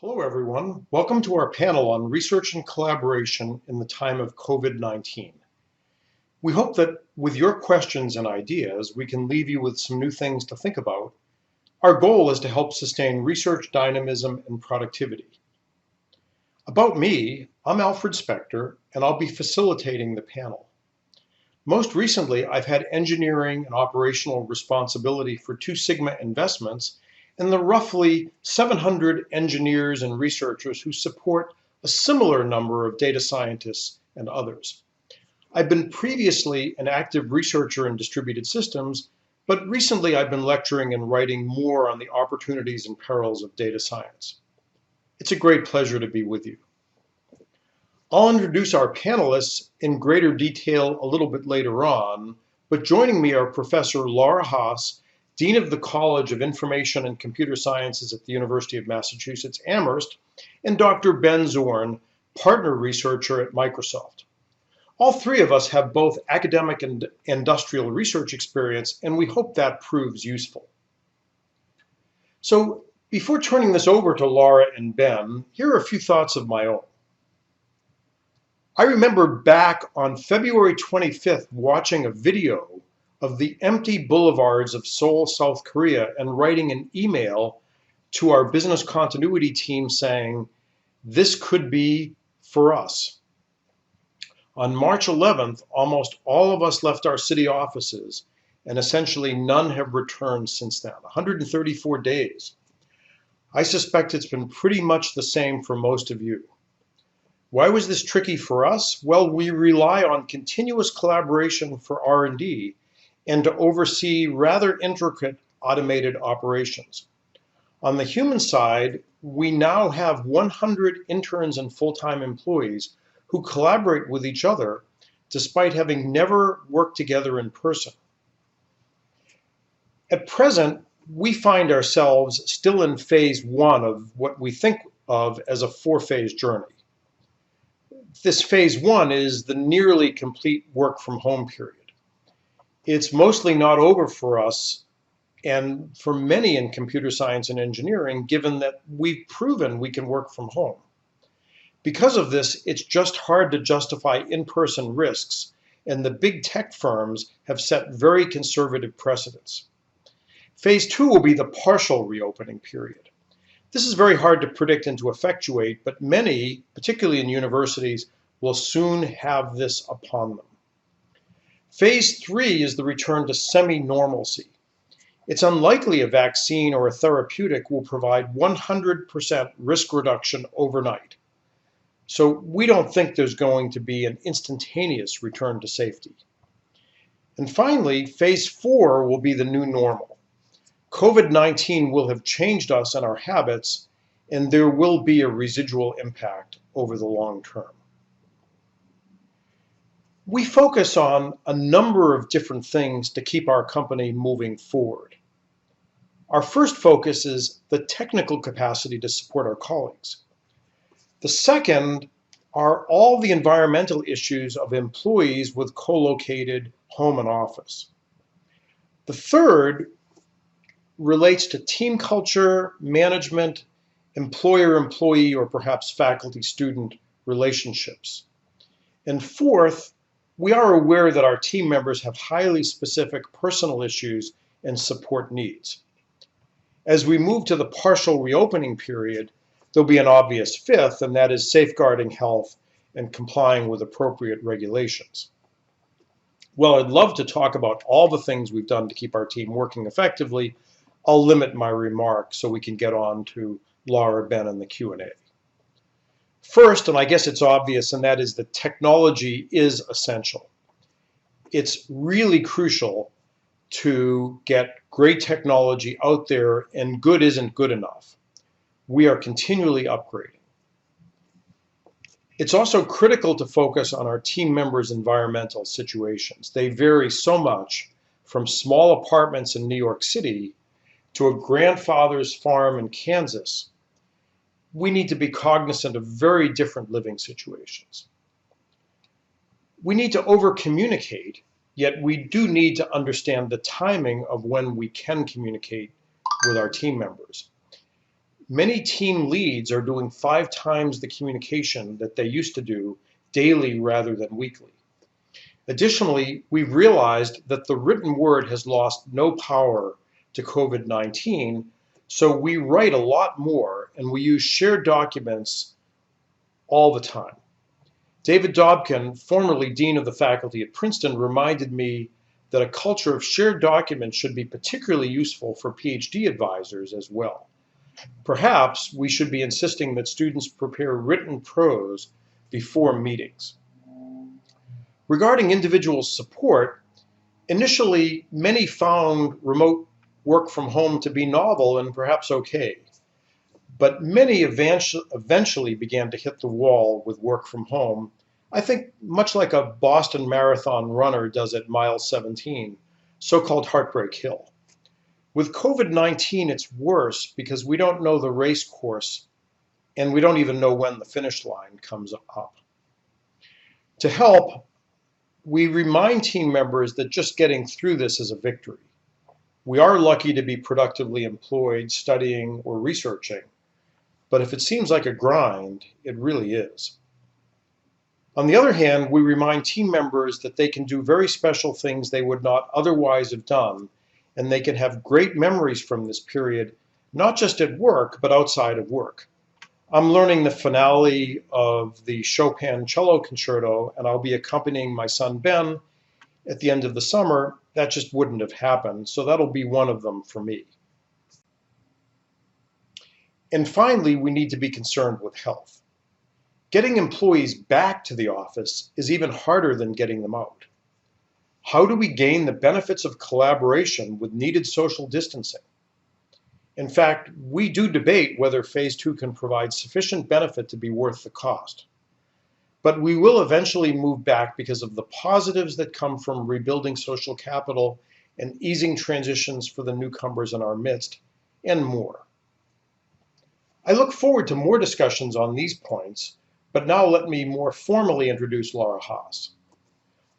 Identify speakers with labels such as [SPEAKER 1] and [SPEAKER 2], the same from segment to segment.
[SPEAKER 1] Hello, everyone. Welcome to our panel on research and collaboration in the time of COVID-19. We hope that with your questions and ideas, we can leave you with some new things to think about. Our goal is to help sustain research dynamism and productivity. About me, I'm Alfred Spector, and I'll be facilitating the panel. Most recently, I've had engineering and operational responsibility for Two Sigma Investments and the roughly 700 engineers and researchers who support a similar number of data scientists and others. I've been previously an active researcher in distributed systems, but recently I've been lecturing and writing more on the opportunities and perils of data science. It's a great pleasure to be with you. I'll introduce our panelists in greater detail a little bit later on, but joining me are Professor Laura Haas, Dean of the College of Information and Computer Sciences at the University of Massachusetts, Amherst, and Dr. Ben Zorn, partner researcher at Microsoft. All three of us have both academic and industrial research experience, and we hope that proves useful. So before turning this over to Laura and Ben, here are a few thoughts of my own. I remember back on February 25th watching a video of the empty boulevards of Seoul, South Korea, and writing an email to our business continuity team saying, "This could be for us." On March 11th, almost all of us left our city offices, and essentially none have returned since then, 134 days. I suspect it's been pretty much the same for most of you. Why was this tricky for us? Well, we rely on continuous collaboration for R&D and to oversee rather intricate automated operations. On the human side, we now have 100 interns and full-time employees who collaborate with each other despite having never worked together in person. At present, we find ourselves still in phase one of what we think of as a four-phase journey. This phase one is the nearly complete work from home period. It's mostly not over for us and for many in computer science and engineering, given that we've proven we can work from home. Because of this, it's just hard to justify in-person risks, and the big tech firms have set very conservative precedents. Phase two will be the partial reopening period. This is very hard to predict and to effectuate, but many, particularly in universities, will soon have this upon them. Phase three is the return to semi-normalcy. It's unlikely a vaccine or a therapeutic will provide 100% risk reduction overnight. So we don't think there's going to be an instantaneous return to safety. And finally, phase four will be the new normal. COVID-19 will have changed us and our habits, and there will be a residual impact over the long term. We focus on a number of different things to keep our company moving forward. Our first focus is the technical capacity to support our colleagues. The second are all the environmental issues of employees with co-located home and office. The third relates to team culture, management, employer-employee, or perhaps faculty-student relationships. And fourth, we are aware that our team members have highly specific personal issues and support needs. As we move to the partial reopening period, there'll be an obvious fifth, and that is safeguarding health and complying with appropriate regulations. Well, I'd love to talk about all the things we've done to keep our team working effectively. I'll limit my remarks so we can get on to Laura, Ben, and the Q&A. First, and I guess it's obvious, and that is that technology is essential. It's really crucial to get great technology out there, and good isn't good enough. We are continually upgrading. It's also critical to focus on our team members' environmental situations. They vary so much, from small apartments in New York City to a grandfather's farm in Kansas. We need to be cognizant of very different living situations. We need to over-communicate, yet we do need to understand the timing of when we can communicate with our team members. Many team leads are doing 5 times the communication that they used to do daily rather than weekly. Additionally, we've realized that the written word has lost no power to COVID-19, so we write a lot more and we use shared documents all the time. David Dobkin, formerly Dean of the Faculty at Princeton, reminded me that a culture of shared documents should be particularly useful for PhD advisors as well. Perhaps we should be insisting that students prepare written prose before meetings. Regarding individual support, initially many found remote work from home to be novel and perhaps okay, but many eventually began to hit the wall with work from home, I think much like a Boston Marathon runner does at mile 17, so-called Heartbreak Hill. With COVID-19, it's worse because we don't know the race course and we don't even know when the finish line comes up. To help, we remind team members that just getting through this is a victory. We are lucky to be productively employed, studying, or researching, but if it seems like a grind, it really is. On the other hand, we remind team members that they can do very special things they would not otherwise have done, and they can have great memories from this period, not just at work, but outside of work. I'm learning the finale of the Chopin Cello Concerto, and I'll be accompanying my son Ben at the end of the summer. That just wouldn't have happened, so that'll be one of them for me. And finally, we need to be concerned with health. Getting employees back to the office is even harder than getting them out. How do we gain the benefits of collaboration with needed social distancing? In fact, we do debate whether phase 2 can provide sufficient benefit to be worth the cost. But we will eventually move back because of the positives that come from rebuilding social capital and easing transitions for the newcomers in our midst, and more. I look forward to more discussions on these points, but now let me more formally introduce Laura Haas.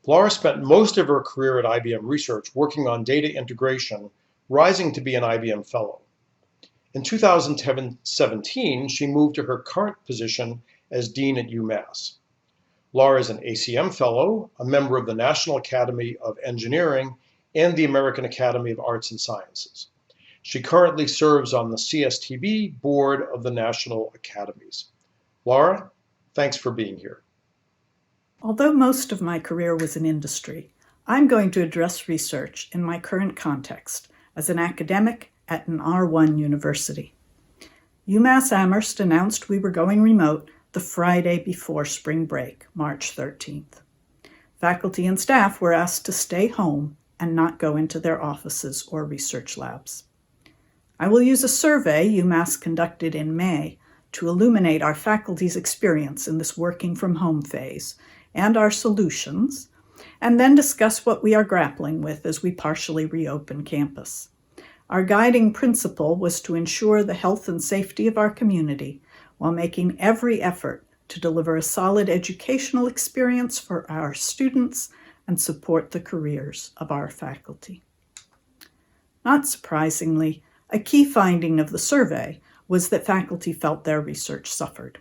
[SPEAKER 1] Laura spent most of her career at IBM Research working on data integration, rising to be an IBM Fellow. In 2017, she moved to her current position as Dean at UMass. Laura is an ACM Fellow, a member of the National Academy of Engineering and the American Academy of Arts and Sciences. She currently serves on the CSTB board of the National Academies. Laura, thanks for being here.
[SPEAKER 2] Although most of my career was in industry, I'm going to address research in my current context as an academic at an R1 university. UMass Amherst announced we were going remote the Friday before spring break, March 13th. Faculty and staff were asked to stay home and not go into their offices or research labs. I will use a survey UMass conducted in May to illuminate our faculty's experience in this working from home phase and our solutions, and then discuss what we are grappling with as we partially reopen campus. Our guiding principle was to ensure the health and safety of our community while making every effort to deliver a solid educational experience for our students and support the careers of our faculty. Not surprisingly, a key finding of the survey was that faculty felt their research suffered.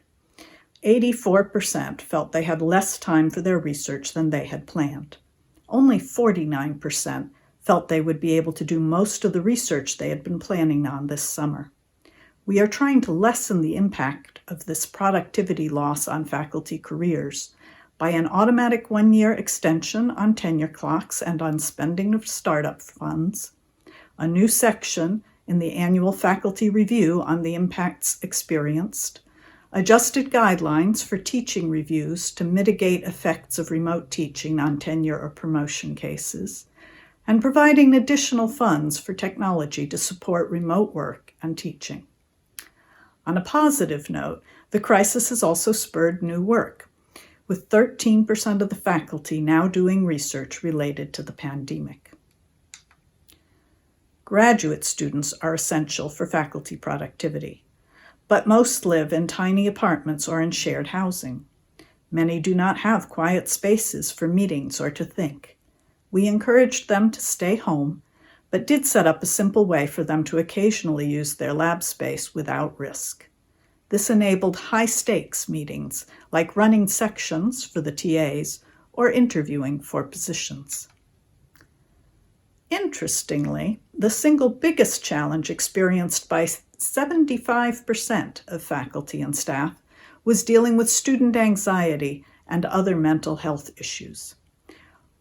[SPEAKER 2] 84% felt they had less time for their research than they had planned. Only 49% felt they would be able to do most of the research they had been planning on this summer. We are trying to lessen the impact of this productivity loss on faculty careers by an automatic one-year extension on tenure clocks and on spending of startup funds, a new section in the annual faculty review on the impacts experienced, adjusted guidelines for teaching reviews to mitigate effects of remote teaching on tenure or promotion cases, and providing additional funds for technology to support remote work and teaching. On a positive note, the crisis has also spurred new work, with 13% of the faculty now doing research related to the pandemic. Graduate students are essential for faculty productivity, but most live in tiny apartments or in shared housing. Many do not have quiet spaces for meetings or to think. We encouraged them to stay home, but did set up a simple way for them to occasionally use their lab space without risk. This enabled high-stakes meetings, like running sections for the TAs or interviewing for positions. Interestingly, the single biggest challenge experienced by 75% of faculty and staff was dealing with student anxiety and other mental health issues.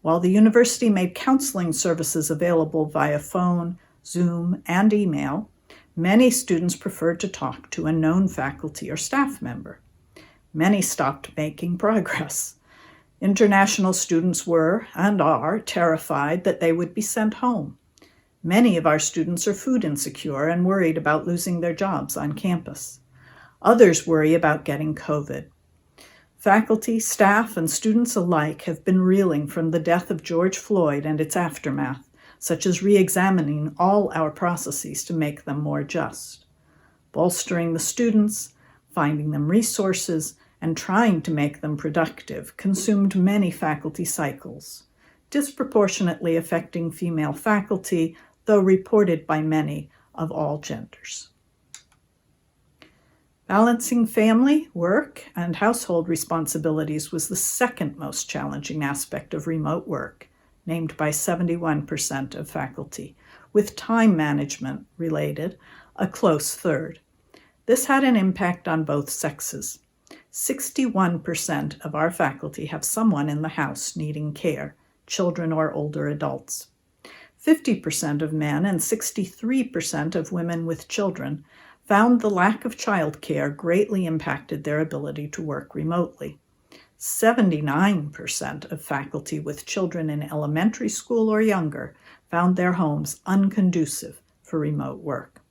[SPEAKER 2] While the university made counseling services available via phone, Zoom, and email, many students preferred to talk to a known faculty or staff member. Many stopped making progress. International students were, and are, terrified that they would be sent home. Many of our students are food insecure and worried about losing their jobs on campus. Others worry about getting COVID. Faculty, staff, and students alike have been reeling from the death of George Floyd and its aftermath, such as re-examining all our processes to make them more just. Bolstering the students, finding them resources, and trying to make them productive consumed many faculty cycles, disproportionately affecting female faculty, though reported by many of all genders. Balancing family, work, and household responsibilities was the second most challenging aspect of remote work, named by 71% of faculty, with time management related, a close third. This had an impact on both sexes. 61% of our faculty have someone in the house needing care, children or older adults. 50% of men and 63% of women with children found the lack of childcare greatly impacted their ability to work remotely. 79% of faculty with children in elementary school or younger found their homes unconducive for remote work.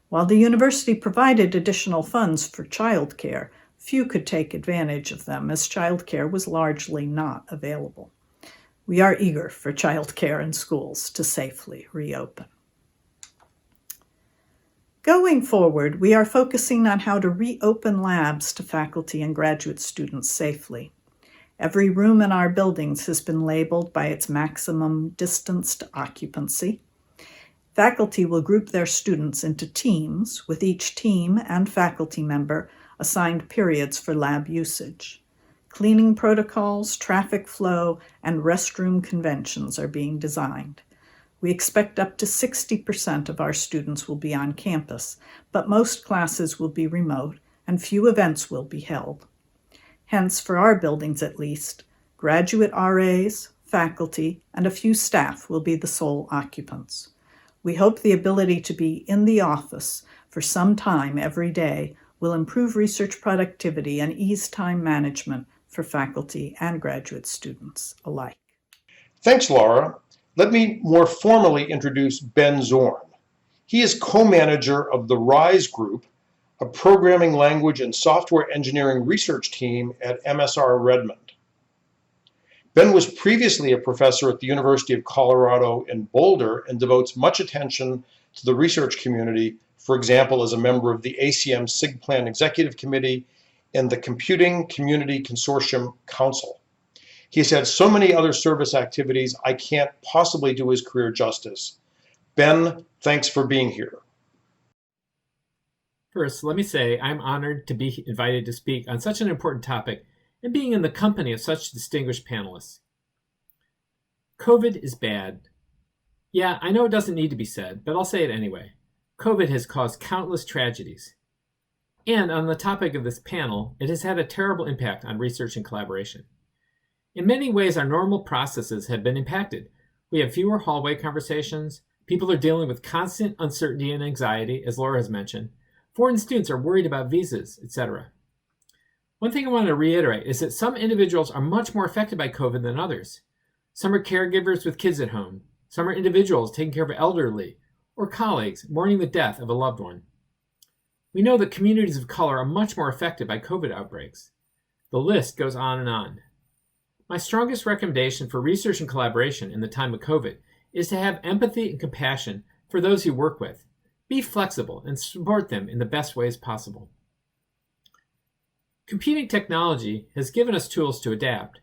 [SPEAKER 2] While the university provided additional funds for childcare, few could take advantage of them as childcare was largely not available. We are eager for childcare in schools to safely reopen. Going forward, we are focusing on how to reopen labs to faculty and graduate students safely. Every room in our buildings has been labeled by its maximum distanced occupancy. Faculty will group their students into teams, with each team and faculty member assigned periods for lab usage. Cleaning protocols, traffic flow, and restroom conventions are being designed. We expect up to 60% of our students will be on campus, but most classes will be remote and few events will be held. Hence, for our buildings at least, graduate RAs, faculty, and a few staff will be the sole occupants. We hope the ability to be in the office for some time every day will improve research productivity and ease time management for faculty and graduate students alike.
[SPEAKER 1] Thanks, Laura. Let me more formally introduce Ben Zorn. He is co-manager of the RISE Group, a programming language and software engineering research team at MSR Redmond. Ben was previously a professor at the University of Colorado in Boulder and devotes much attention to the research community, for example, as a member of the ACM SIGPlan Executive Committee and the Computing Community Consortium Council. He's had so many other service activities, I can't possibly do his career justice. Ben, thanks for being here.
[SPEAKER 3] First, let me say I'm honored to be invited to speak on such an important topic and being in the company of such distinguished panelists. COVID is bad. Yeah, I know it doesn't need to be said, but I'll say it anyway. COVID has caused countless tragedies. And on the topic of this panel, it has had a terrible impact on research and collaboration. In many ways, our normal processes have been impacted. We have fewer hallway conversations. People are dealing with constant uncertainty and anxiety, as Laura has mentioned. Foreign students are worried about visas, etc. One thing I want to reiterate is that some individuals are much more affected by COVID than others. Some are caregivers with kids at home. Some are individuals taking care of elderly or colleagues mourning the death of a loved one. We know that communities of color are much more affected by COVID outbreaks. The list goes on and on. My strongest recommendation for research and collaboration in the time of COVID is to have empathy and compassion for those you work with. Be flexible and support them in the best ways possible. Computing technology has given us tools to adapt.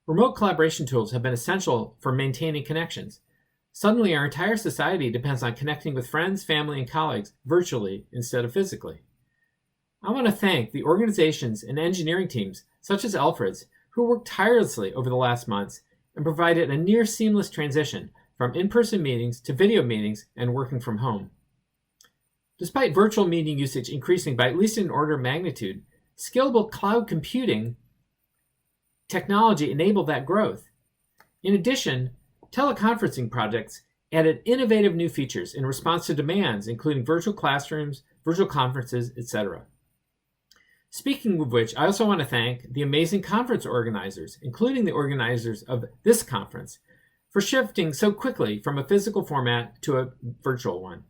[SPEAKER 3] Remote collaboration tools have been essential for maintaining connections. Suddenly, our entire society depends on connecting with friends, family, and colleagues virtually instead of physically. I want to thank the organizations and engineering teams, such as Alfred's, who worked tirelessly over the last months and provided a near seamless transition from in-person meetings to video meetings and working from home. Despite virtual meeting usage increasing by at least an order of magnitude, scalable cloud computing technology enabled that growth. In addition, teleconferencing projects added innovative new features in response to demands, including virtual classrooms, virtual conferences, etc. Speaking of which, I also want to thank the amazing conference organizers, including the organizers of this conference, for shifting so quickly from a physical format to a virtual one.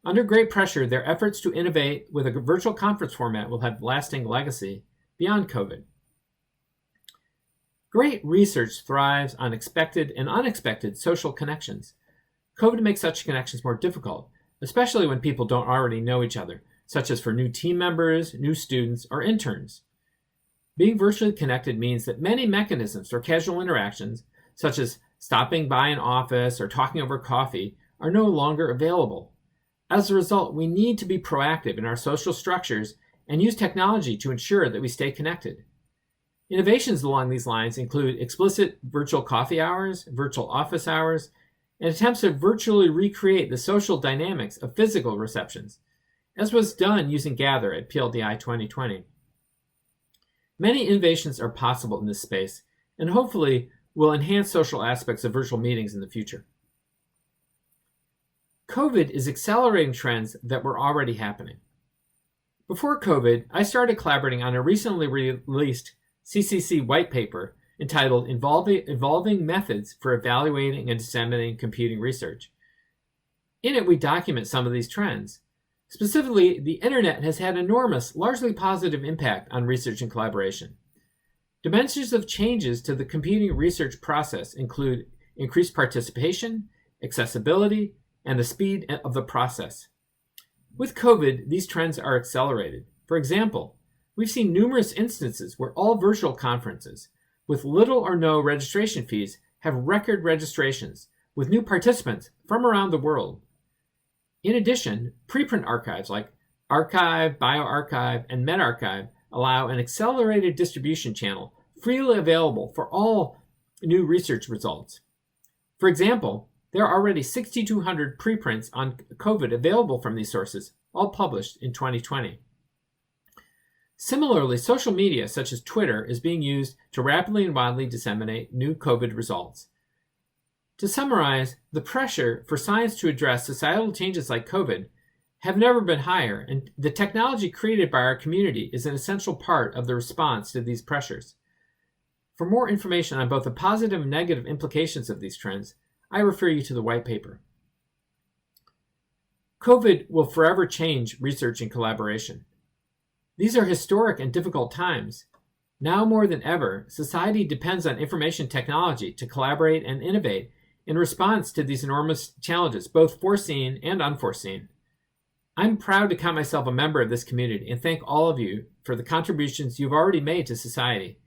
[SPEAKER 3] Under great pressure, their efforts to innovate with a virtual conference format will have lasting legacy beyond COVID. Great research thrives on expected and unexpected social connections. COVID makes such connections more difficult, especially when people don't already know each other, such as for new team members, new students, or interns. Being virtually connected means that many mechanisms for casual interactions, such as stopping by an office or talking over coffee, are no longer available. As a result, we need to be proactive in our social structures and use technology to ensure that we stay connected. Innovations along these lines include explicit virtual coffee hours, virtual office hours, and attempts to virtually recreate the social dynamics of physical receptions, as was done using Gather at PLDI 2020. Many innovations are possible in this space, and hopefully will enhance social aspects of virtual meetings in the future. COVID is accelerating trends that were already happening. Before COVID, I started collaborating on a recently released CCC white paper entitled Evolving Methods for Evaluating and Disseminating Computing Research. In it, we document some of these trends. Specifically, the internet has had enormous, largely positive impact on research and collaboration. Dimensions of changes to the computing research process include increased participation, accessibility, and the speed of the process. With COVID, these trends are accelerated. For example, we've seen numerous instances where all virtual conferences, with little or no registration fees, have record registrations, with new participants from around the world. In addition, preprint archives like Archive, bioRxiv, and medRxiv allow an accelerated distribution channel freely available for all new research results. For example, there are already 6,200 preprints on COVID available from these sources, all published in 2020. Similarly, social media such as Twitter is being used to rapidly and widely disseminate new COVID results. To summarize, the pressure for science to address societal changes like COVID have never been higher, and the technology created by our community is an essential part of the response to these pressures. For more information on both the positive and negative implications of these trends, I refer you to the white paper. COVID will forever change research and collaboration. These are historic and difficult times. Now more than ever, society depends on information technology to collaborate and innovate in response to these enormous challenges, both foreseen and unforeseen. I'm proud to count myself a member of this community and thank all of you for the contributions you've already made to society.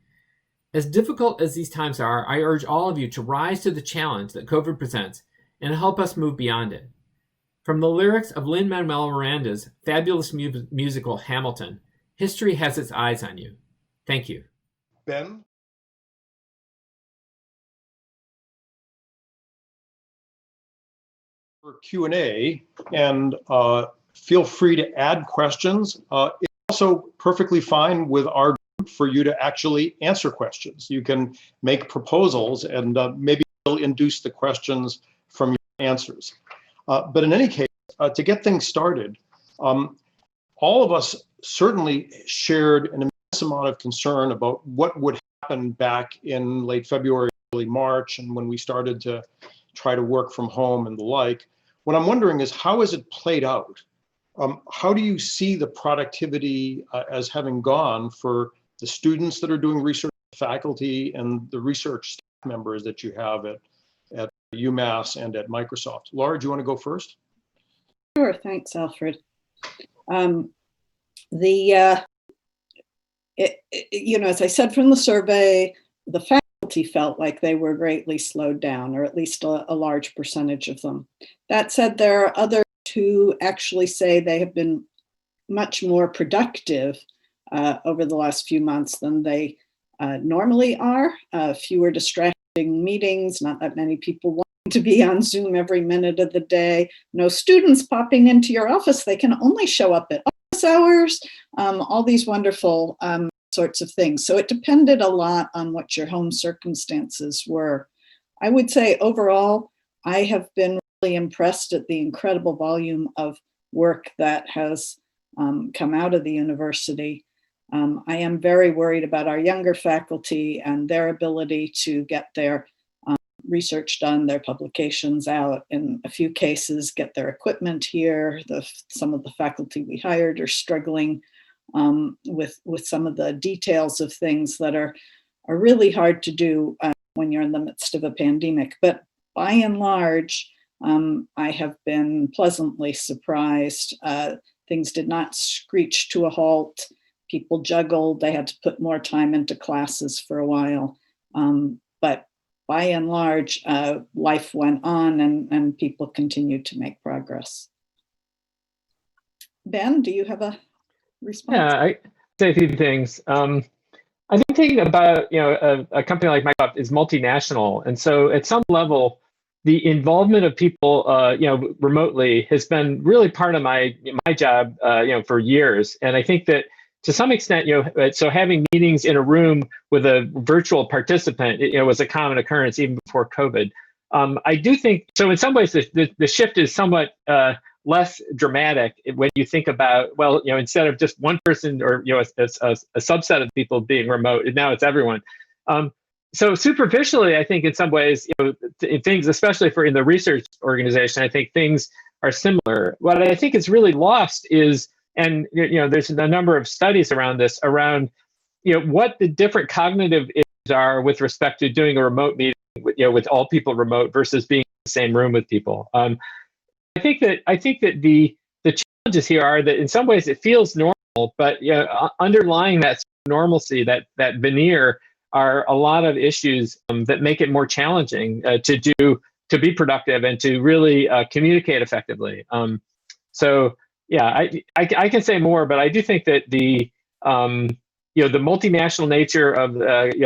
[SPEAKER 3] As difficult as these times are, I urge all of you to rise to the challenge that COVID presents and help us move beyond it. From the lyrics of Lin-Manuel Miranda's fabulous musical Hamilton, history has its eyes on you. Thank you.
[SPEAKER 1] Ben? For Q&A, and feel free to add questions. It's also perfectly fine with our group for you to actually answer questions. You can make proposals and maybe we'll induce the questions from your answers. But in any case, to get things started, all of us certainly shared an immense amount of concern about what would happen back in late February, early March, and when we started to try to work from home and the like. What I'm wondering is, how has it played out? How do you see the productivity as having gone for the students that are doing research, faculty, and the research staff members that you have at UMass and at Microsoft? Laura, do you want to go first?
[SPEAKER 2] Sure, thanks, Alfred. As I said from the survey, the faculty felt like they were greatly slowed down, or at least a large percentage of them. That said, there are others who actually say they have been much more productive over the last few months than they normally are. Fewer distracting meetings, not that many people want to be on Zoom every minute of the day, no students popping into your office, they can only show up at office hours, all these wonderful sorts of things. So it depended a lot on what your home circumstances were. I would say overall, I have been really impressed at the incredible volume of work that has come out of the university. I am very worried about our younger faculty and their ability to get their research done, their publications out, in a few cases, get their equipment here. Some of the faculty we hired are struggling with some of the details of things that are really hard to do when you're in the midst of a pandemic. But by and large, I have been pleasantly surprised. Things did not screech to a halt. People juggled. They had to put more time into classes for a while. But by and large, life went on and people continued to make progress. Ben, do you have a response?
[SPEAKER 4] Yeah, I say a few things. I've been thinking about, a company like Microsoft is multinational. And so at some level, the involvement of people, remotely has been really part of my job, for years. And I think that to some extent, so having meetings in a room with a virtual participant, was a common occurrence even before COVID. I do think, so in some ways, the shift is somewhat less dramatic when you think about, well, instead of just one person or, a subset of people being remote, now it's everyone. So superficially, I think in some ways, things, especially in the research organization, I think things are similar. What I think is really lost is, and there's a number of studies around this, what the different cognitive issues are with respect to doing a remote meeting, with all people remote versus being in the same room with people. I think that the challenges here are that in some ways it feels normal, but underlying that normalcy, that veneer, are a lot of issues that make it more challenging to be productive and to really communicate effectively. So yeah, I can say more, but I do think that the multinational nature of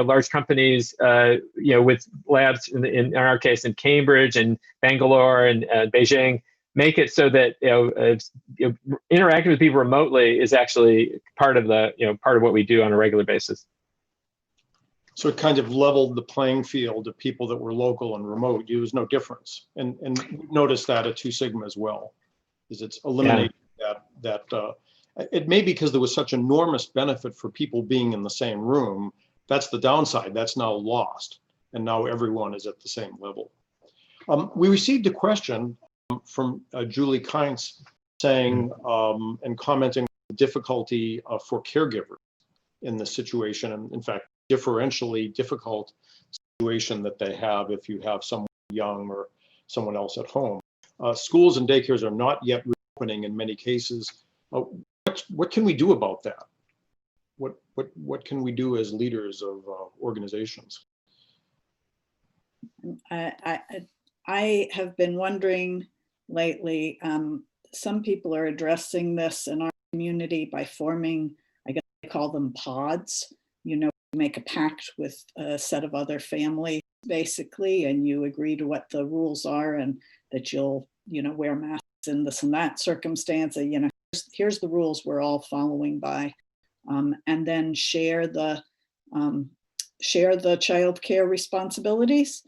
[SPEAKER 4] large companies, with labs in our case in Cambridge and Bangalore and Beijing, make it so that interacting with people remotely is actually part of what we do on a regular basis.
[SPEAKER 1] So it kind of leveled the playing field of people that were local and remote. There was no difference, and notice that at 2 Sigma as well, is it's eliminated that it may be because there was such enormous benefit for people being in the same room. That's the downside. That's now lost, and now everyone is at the same level. We received a question from Julie Kientz saying and commenting on the difficulty for caregivers in this situation, and in fact, differentially difficult situation that they have if you have someone young or someone else at home. Schools and daycares are not yet reopening in many cases. What can we do about that? What can we do as leaders of organizations?
[SPEAKER 2] I have been wondering lately, some people are addressing this in our community by forming, I guess they call them pods. Make a pact with a set of other families, basically, and you agree to what the rules are and that you'll, wear masks in this and that circumstance. Here's the rules we're all following by, and then share the child care responsibilities.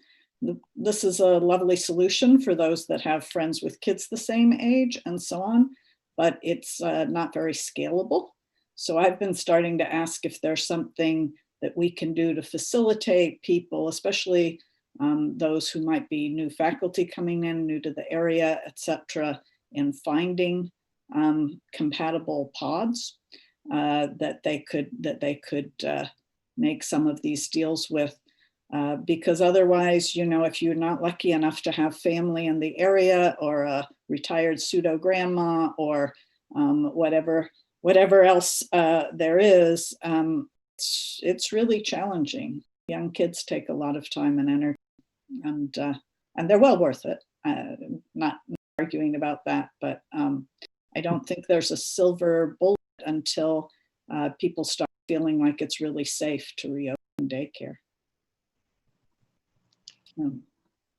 [SPEAKER 2] This is a lovely solution for those that have friends with kids the same age and so on, but it's not very scalable. So I've been starting to ask if there's something that we can do to facilitate people, especially those who might be new faculty coming in, new to the area, et cetera, in finding compatible pods that they could make some of these deals with. Because otherwise, if you're not lucky enough to have family in the area, or a retired pseudo grandma, or whatever else there is, it's really challenging. young kids take a lot of time and energy, and they're well worth it. Not arguing about that, but I don't think there's a silver bullet until people start feeling like it's really safe to reopen daycare.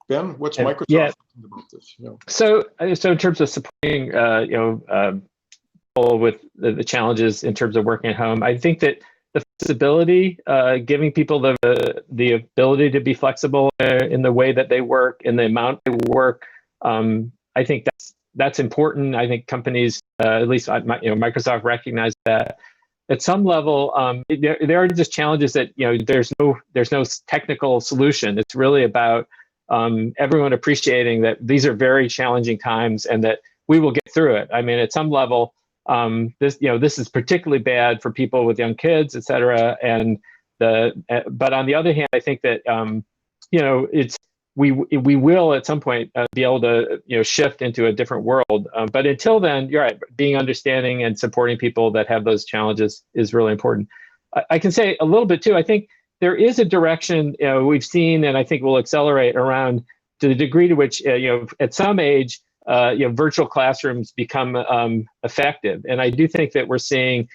[SPEAKER 1] Ben, what's Microsoft thinking about this?
[SPEAKER 4] So in terms of supporting, people with the challenges in terms of working at home, I think that the flexibility, giving people the ability to be flexible in the way that they work, in the amount they work, I think that's important. I think companies, at least Microsoft, recognize that. At some level, there are just challenges that there's no technical solution. It's really about everyone appreciating that these are very challenging times and that we will get through it. I mean, at some level, this is particularly bad for people with young kids, et cetera. But on the other hand, I think that we will at some point be able to shift into a different world. But until then, you're right. Being understanding and supporting people that have those challenges is really important. I can say a little bit too. I think there is a direction we've seen, and I think will accelerate around to the degree to which at some age virtual classrooms become effective. And I do think that we're seeing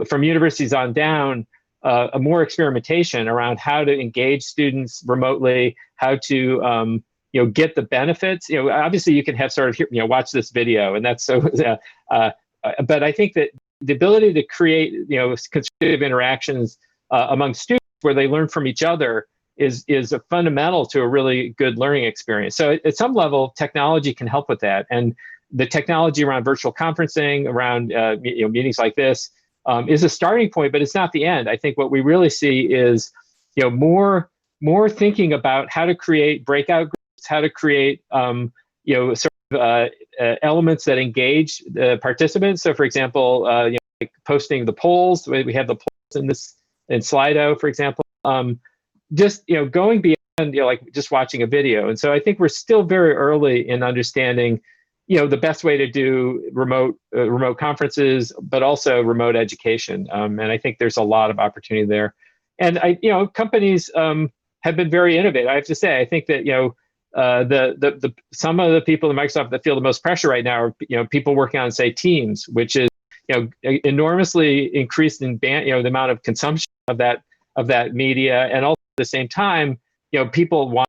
[SPEAKER 4] from universities on down a more experimentation around how to engage students remotely, how to get the benefits. Obviously you can have sort of watch this video, and that's so. But I think that the ability to create constructive interactions among students where they learn from each other is a fundamental to a really good learning experience. So at some level, technology can help with that, and the technology around virtual conferencing, around meetings like this, is a starting point, but it's not the end. I think what we really see is more thinking about how to create breakout groups, how to create elements that engage the participants. So, for example, like posting the polls. We have the polls in Slido, for example. Just going beyond like just watching a video. And so I think we're still very early in understanding the best way to do remote conferences, but also remote education. And I think there's a lot of opportunity there. And companies have been very innovative. I have to say, I think that some of the people in Microsoft that feel the most pressure right now are people working on, say, Teams, which is enormously increased in the amount of consumption of that media, and also at the same time, people want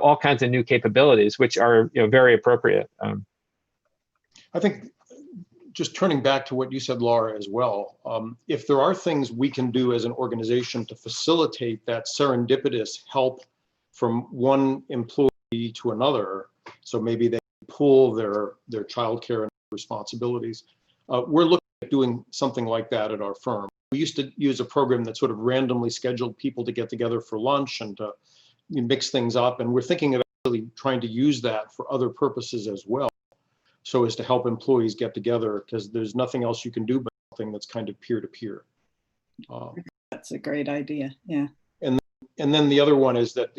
[SPEAKER 4] all kinds of new capabilities, which are very appropriate.
[SPEAKER 1] I think just turning back to what you said, Laura, as well, if there are things we can do as an organization to facilitate that serendipitous help from one employee to another, so maybe they pool their childcare and responsibilities, we're looking at doing something like that at our firm. We used to use a program that sort of randomly scheduled people to get together for lunch and to mix things up, and we're thinking of actually trying to use that for other purposes as well, so as to help employees get together, because there's nothing else you can do but something that's kind of peer-to-peer.
[SPEAKER 2] That's a great idea, yeah.
[SPEAKER 1] And then the other one is that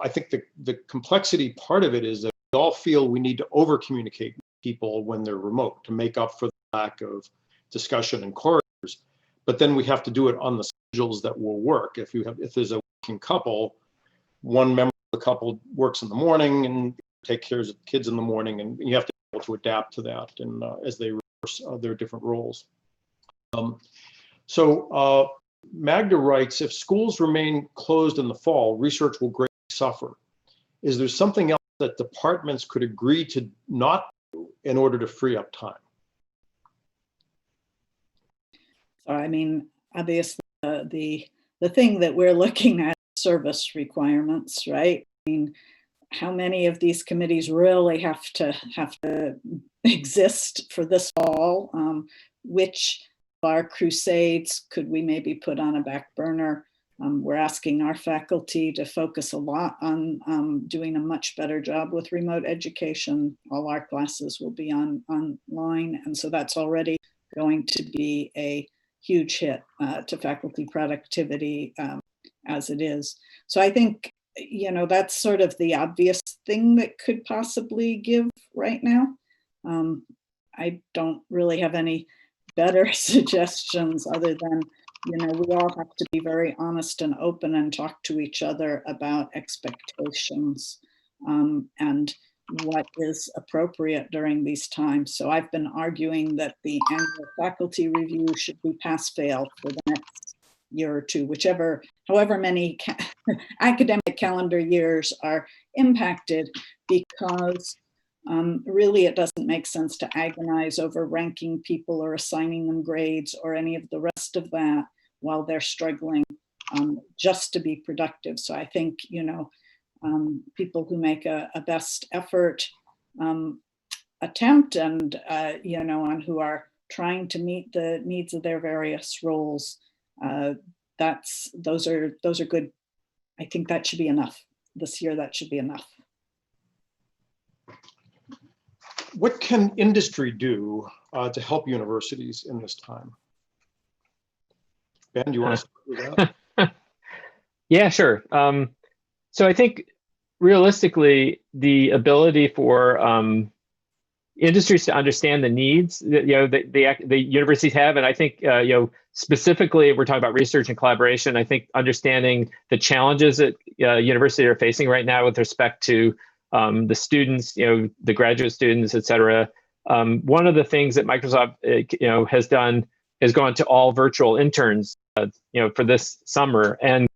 [SPEAKER 1] I think the complexity part of it is that we all feel we need to over-communicate with people when they're remote to make up for the lack of discussion in corridors. But then we have to do it on the schedules that will work. If there's a working couple, one member of the couple works in the morning and take care of the kids in the morning, and you have to be able to adapt to that and as they reverse their different roles. So Magda writes, if schools remain closed in the fall, research will greatly suffer. Is there something else that departments could agree to not do in order to free up time?
[SPEAKER 2] So, I mean, obviously, the thing that we're looking at is service requirements, right? I mean, how many of these committees really have to exist for this fall? Which of our crusades could we maybe put on a back burner? We're asking our faculty to focus a lot on doing a much better job with remote education. All our classes will be online, and so that's already going to be a huge hit to faculty productivity as it is. So I think that's sort of the obvious thing that could possibly give right now. I don't really have any better suggestions other than we all have to be very honest and open and talk to each other about expectations and what is appropriate during these times. So I've been arguing that the annual faculty review should be pass-fail for the next year or two, however many academic calendar years are impacted, because really it doesn't make sense to agonize over ranking people or assigning them grades or any of the rest of that while they're struggling just to be productive. So I think, people who make a best effort attempt and, and who are trying to meet the needs of their various roles, those are good. I think that should be enough. This year, that should be enough.
[SPEAKER 1] What can industry do to help universities in this time? Ben, do you want to start with that?
[SPEAKER 4] Yeah, sure. So I think realistically, the ability for industries to understand the needs that the universities have, and I think specifically we're talking about research and collaboration. I think understanding the challenges that universities are facing right now with respect to the students, the graduate students, et cetera. One of the things that Microsoft has done is gone to all virtual interns for this summer, and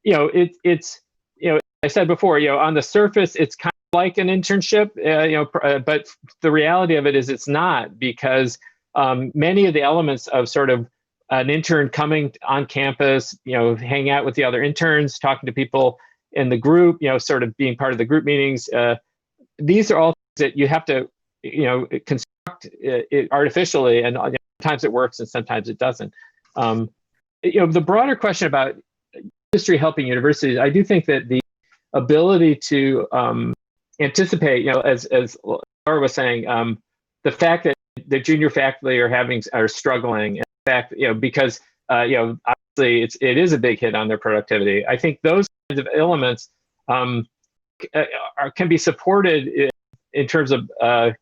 [SPEAKER 4] it's I said before, on the surface it's kind of like an internship, but the reality of it is it's not, because many of the elements of sort of an intern coming on campus, hanging out with the other interns, talking to people in the group, sort of being part of the group meetings. These are all things that you have to, construct it artificially, and sometimes it works and sometimes it doesn't. The broader question about industry helping universities, I do think that the ability to anticipate, as Laura was saying, the fact that the junior faculty are struggling, in fact, because obviously it is a big hit on their productivity. I think those kinds of elements can be supported in terms of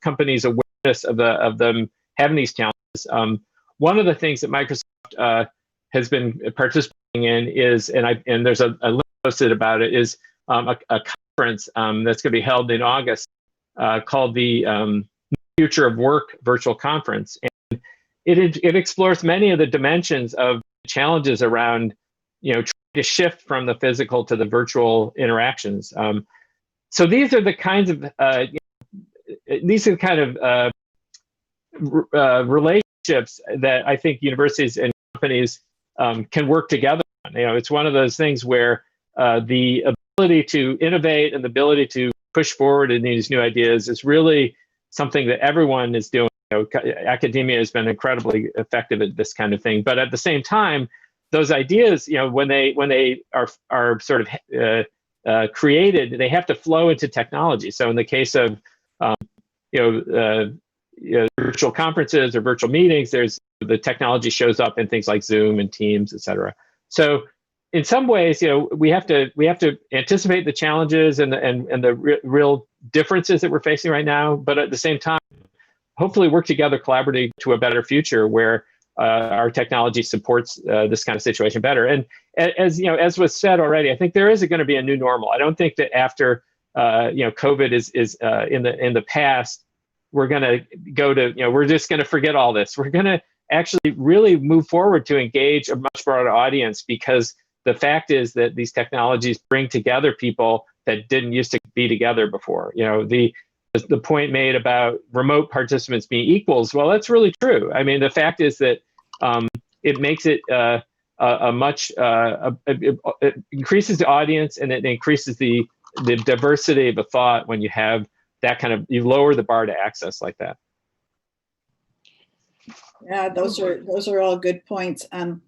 [SPEAKER 4] companies' awareness of them having these challenges. One of the things that Microsoft has been participating in is, and there's a link posted about it, is a conference that's going to be held in August called the Future of Work Virtual Conference. And it explores many of the dimensions of challenges around, trying to shift from the physical to the virtual interactions. So these are the kinds of relationships that I think universities and companies can work together on. It's one of those things where the ability to innovate and the ability to push forward in these new ideas is really something that everyone is doing. Academia has been incredibly effective at this kind of thing, but at the same time, those ideas, when they are sort of created, they have to flow into technology. So in the case of virtual conferences or virtual meetings, there's the technology shows up in things like Zoom and Teams, et cetera. So in some ways, we have to anticipate the challenges and the real differences that we're facing right now, but at the same time, hopefully work together collaboratively to a better future where our technology supports this kind of situation better. And as was said already, I think there is going to be a new normal. I don't think that after COVID is in the past, we're going to go to we're just going to forget all this. We're going to actually really move forward to engage a much broader audience, because the fact is that these technologies bring together people that didn't used to be together before. The point made about remote participants being equals, well, that's really true. I mean, the fact is that it makes it it increases the audience, and it increases the diversity of a thought when you have that kind of, you lower the bar to access like that.
[SPEAKER 2] Yeah, those are all good points. I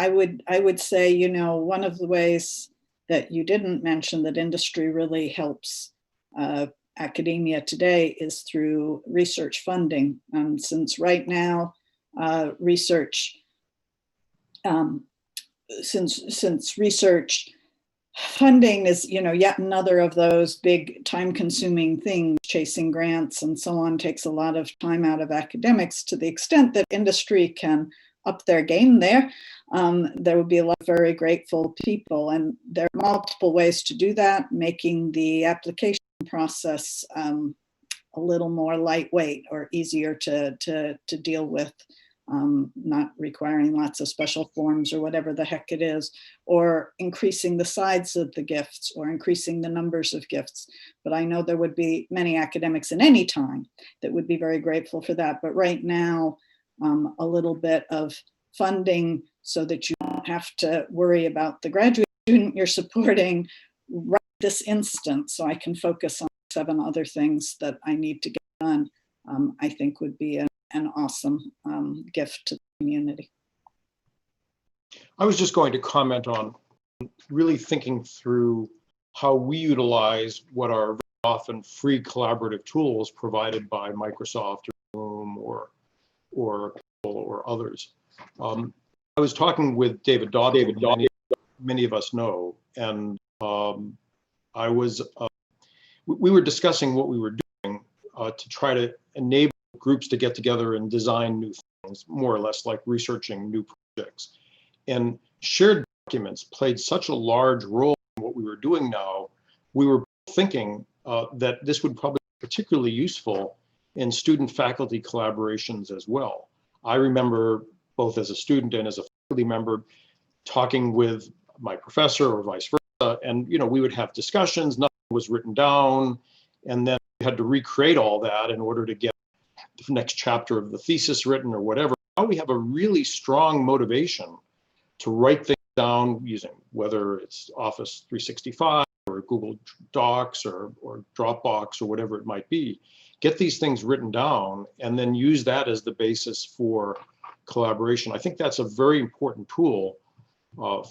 [SPEAKER 2] would say, one of the ways that you didn't mention that industry really helps academia today is through research funding. Since right now, research funding is, yet another of those big time-consuming things. Chasing grants and so on takes a lot of time out of academics. To the extent that industry can up their game there. There would be a lot of very grateful people, and there are multiple ways to do that, making the application process a little more lightweight or easier to deal with, not requiring lots of special forms or whatever the heck it is, or increasing the size of the gifts or increasing the numbers of gifts. But I know there would be many academics in any time that would be very grateful for that. But right now, a little bit of funding so that you don't have to worry about the graduate student you're supporting right this instant, so I can focus on 7 other things that I need to get done, I think would be an awesome gift to the community.
[SPEAKER 1] I was just going to comment on really thinking through how we utilize what are very often free collaborative tools provided by Microsoft or Zoom or Google or others. I was talking with David Dodd, many of us know, and we were discussing what we were doing to try to enable groups to get together and design new things, more or less like researching new projects. And shared documents played such a large role in what we were doing now. We were thinking that this would probably be particularly useful in student-faculty collaborations as well. I remember, both as a student and as a faculty member, talking with my professor or vice versa, and we would have discussions, nothing was written down, and then we had to recreate all that in order to get the next chapter of the thesis written or whatever. Now we have a really strong motivation to write things down using, whether it's Office 365 or Google Docs or Dropbox or whatever it might be. Get these things written down and then use that as the basis for collaboration. I think that's a very important tool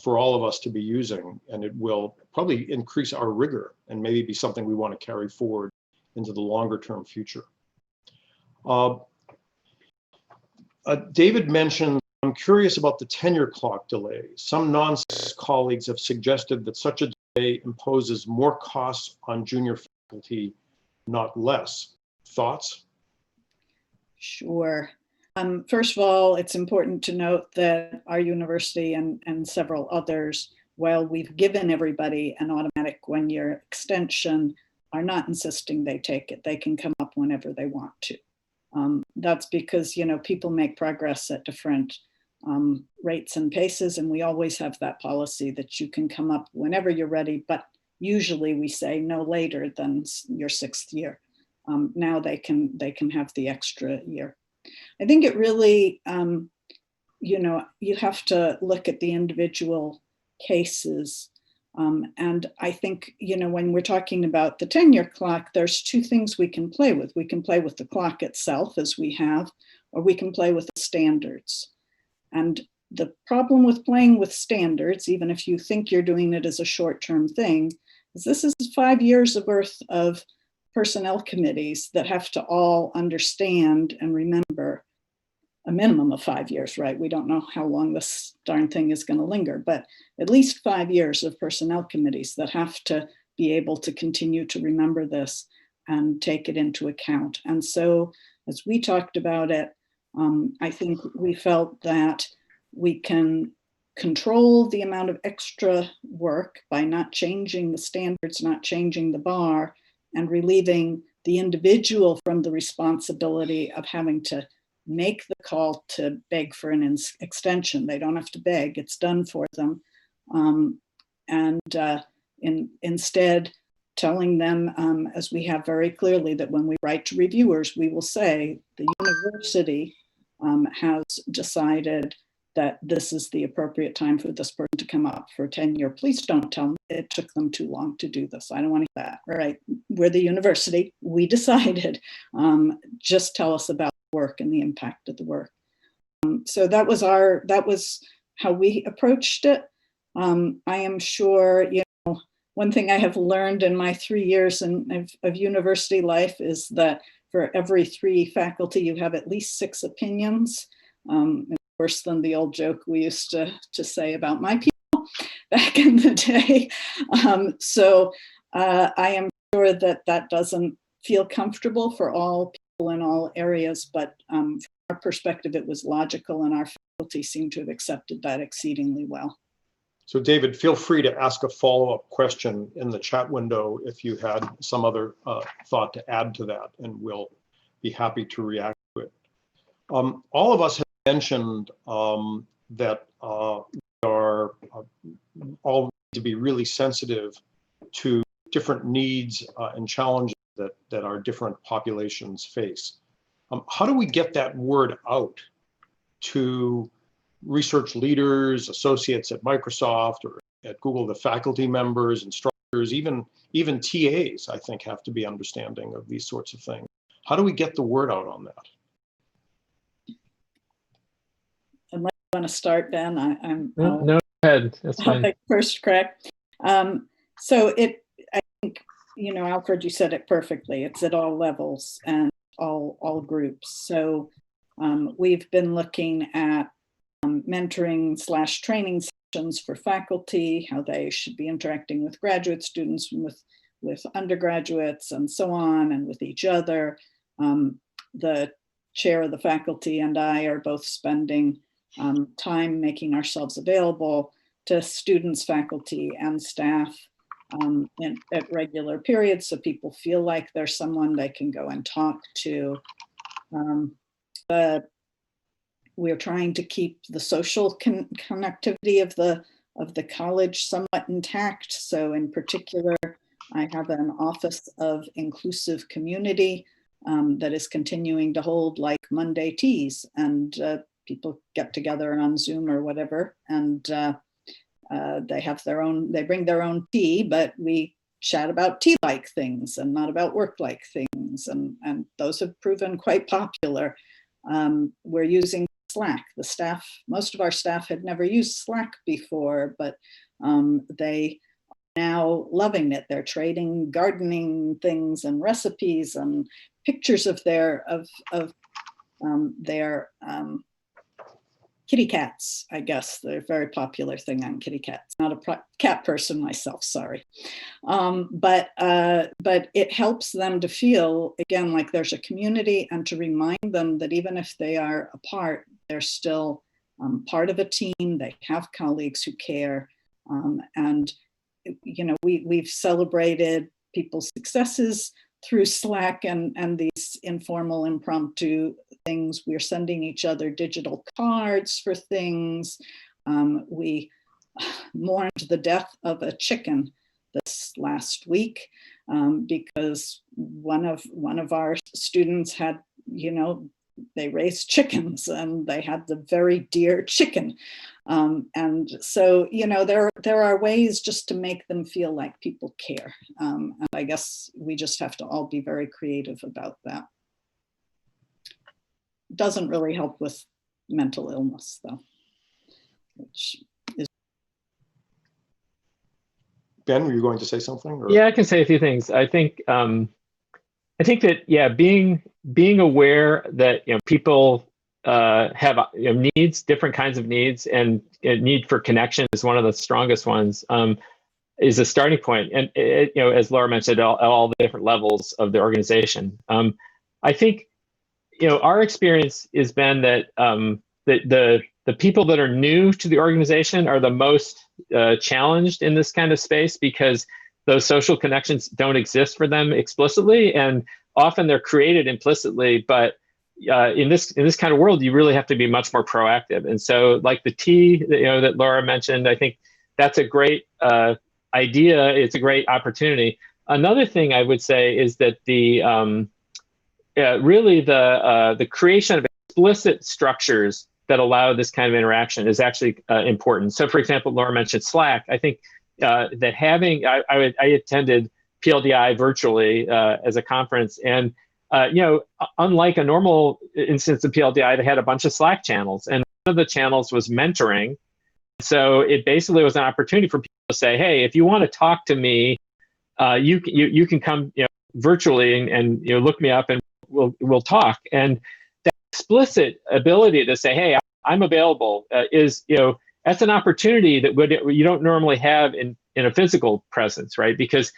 [SPEAKER 1] for all of us to be using, and it will probably increase our rigor and maybe be something we want to carry forward into the longer term future. David mentioned, I'm curious about the tenure clock delay. Some non-SES colleagues have suggested that such a delay imposes more costs on junior faculty, not less. Thoughts?
[SPEAKER 2] Sure. First of all, it's important to note that our university and several others, while we've given everybody an automatic 1-year extension, are not insisting they take it. They can come up whenever they want to. That's because, people make progress at different rates and paces, and we always have that policy that you can come up whenever you're ready, but usually we say no later than your 6th year. Now they can have the extra year. I think it really, you have to look at the individual cases. And I think, when we're talking about the tenure clock, there's 2 things we can play with. We can play with the clock itself, as we have, or we can play with the standards. And the problem with playing with standards, even if you think you're doing it as a short-term thing, is this is 5 years worth of personnel committees that have to all understand and remember a minimum of 5 years, right? We don't know how long this darn thing is going to linger, but at least 5 years of personnel committees that have to be able to continue to remember this and take it into account. And so as we talked about it, I think we felt that we can control the amount of extra work by not changing the standards, not changing the bar, and relieving the individual from the responsibility of having to make the call to beg for an extension. They don't have to beg, it's done for them. Instead, telling them, as we have very clearly, that when we write to reviewers, we will say the university has decided that this is the appropriate time for this person to come up for tenure. Please don't tell me it took them too long to do this. I don't want to hear that. All right, we're the university. We decided. Just tell us about the work and the impact of the work. So that was how we approached it. I am sure, one thing I have learned in my 3 years of university life is that for every 3 faculty, you have at least 6 opinions. Worse than the old joke we used to say about my people back in the day. So I am sure that doesn't feel comfortable for all people in all areas, but from our perspective, it was logical, and our faculty seem to have accepted that exceedingly well.
[SPEAKER 1] So David, feel free to ask a follow-up question in the chat window if you had some other thought to add to that, and we'll be happy to react to it. All of us have mentioned that we are all need to be really sensitive to different needs and challenges that our different populations face. How do we get that word out to research leaders, associates at Microsoft or at Google, the faculty members, instructors, even TAs, I think, have to be understanding of these sorts of things. How do we get the word out on that?
[SPEAKER 2] Unless you want to start, Ben,
[SPEAKER 4] No, go ahead. That's fine.
[SPEAKER 2] I'll take first crack. So I think, Alfred, you said it perfectly. It's at all levels and all groups. So we've been looking at mentoring / training sessions for faculty, how they should be interacting with graduate students, with undergraduates, and so on, and with each other. The chair of the faculty and I are both spending time making ourselves available to students, faculty, and staff at regular periods, so people feel like there's someone they can go and talk to. But we're trying to keep the social connectivity of the college somewhat intact. So in particular, I have an Office of Inclusive Community that is continuing to hold like Monday teas, and people get together on Zoom or whatever, and they bring their own tea, but we chat about tea-like things and not about work-like things, and those have proven quite popular. We're using Slack. Most of our staff had never used Slack before, but they are now loving it. They're trading gardening things and recipes and pictures of their kitty cats, I guess. They're a very popular thing on kitty cats. Not a cat person myself, sorry. But it helps them to feel, again, like there's a community, and to remind them that even if they are apart, they're still part of a team. They have colleagues who care. And, we've celebrated people's successes through Slack and these informal, impromptu things. We're sending each other digital cards for things. We mourned the death of a chicken this last week because one of our students had, they raised chickens and they had the very dear chicken. And so, there are ways just to make them feel like people care. And I guess we just have to all be very creative about that. Doesn't really help with mental illness, though, which is.
[SPEAKER 1] Ben, were you going to say something? Or?
[SPEAKER 4] Yeah, I can say a few things. I think that, yeah, being aware that people have needs, different kinds of needs, and need for connection is one of the strongest ones. Is a starting point, and as Laura mentioned, all the different levels of the organization. I think our experience has been that the people that are new to the organization are the most challenged in this kind of space, because those social connections don't exist for them explicitly, and often they're created implicitly. But in this kind of world, you really have to be much more proactive. And so, like the tea that Laura mentioned, I think that's a great idea. It's a great opportunity. Another thing I would say is that the creation of explicit structures that allow this kind of interaction is actually important. So, for example, Laura mentioned Slack. I think that having I attended PLDI virtually as a conference, and unlike a normal instance of PLDI, they had a bunch of Slack channels, and one of the channels was mentoring. So it basically was an opportunity for people to say, "Hey, if you want to talk to me, you can come virtually and look me up, and we'll talk." And that explicit ability to say, "Hey, I'm available," is that's an opportunity that you don't normally have in a physical presence, right? Because